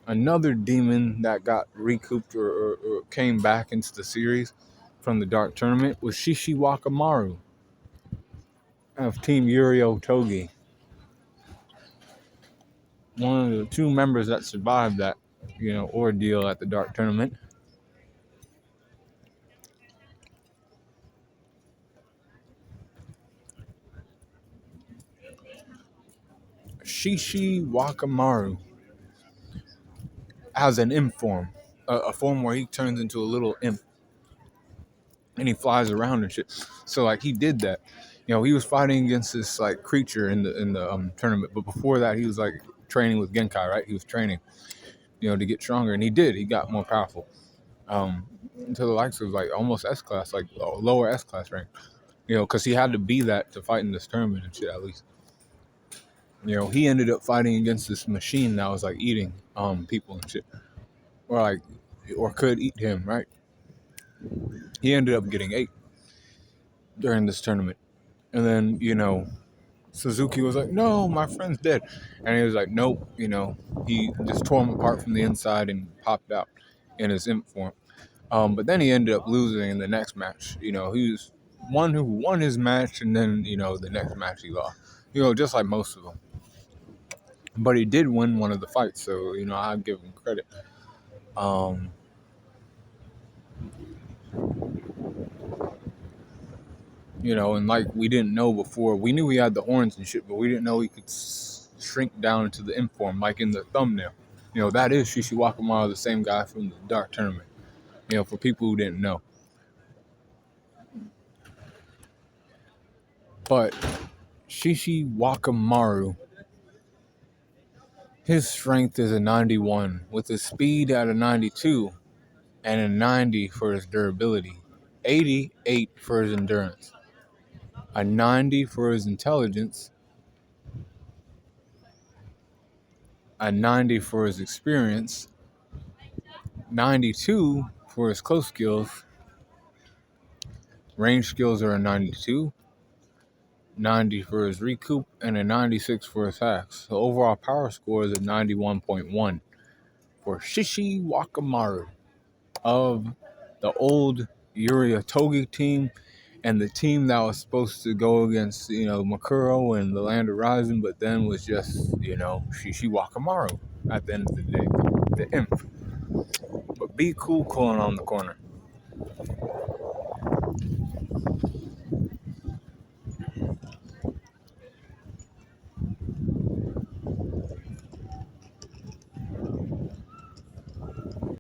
Another demon that got recouped or came back into the series from the Dark Tournament was Shishiwakamaru of Team Yuri Otogi. One of the two members that survived that, ordeal at the Dark Tournament. Shishiwakamaru has an imp form, a form where he turns into a little imp and he flies around and shit. So like he did that. He was fighting against this like creature in the tournament, but before that he was like training with Genkai, right? He was training, to get stronger, and he did. He got more powerful. To the likes of like almost S class, like lower S class rank. Because he had to be that to fight in this tournament and shit at least. He ended up fighting against this machine that was like eating people and shit, or could eat him, right? He ended up getting ate during this tournament, and then Suzuki was like, "No, my friend's dead," and he was like, "Nope," he just tore him apart from the inside and popped out in his imp form. But then he ended up losing in the next match. He was one who won his match, and then the next match he lost. Just like most of them. But he did win one of the fights, so I'll give him credit. And like we didn't know before, we knew he had the horns and shit, but we didn't know he could shrink down into the imp form, like in the thumbnail. That is Shishiwakamaru, the same guy from the Dark Tournament. For people who didn't know. But Shishiwakamaru, his strength is a 91, with his speed at a 92, and a 90 for his durability, 88 for his endurance, a 90 for his intelligence, a 90 for his experience, 92 for his close skills, range skills are a 92, 90 for his recoup, and a 96 for his hacks. So overall power score is a 91.1 for Shishiwakamaru of the old Yuri Otogi team and the team that was supposed to go against, Makuro and the Land of Rising, but then was just, Shishiwakamaru at the end of the day, the imp. But be cool calling on the corner.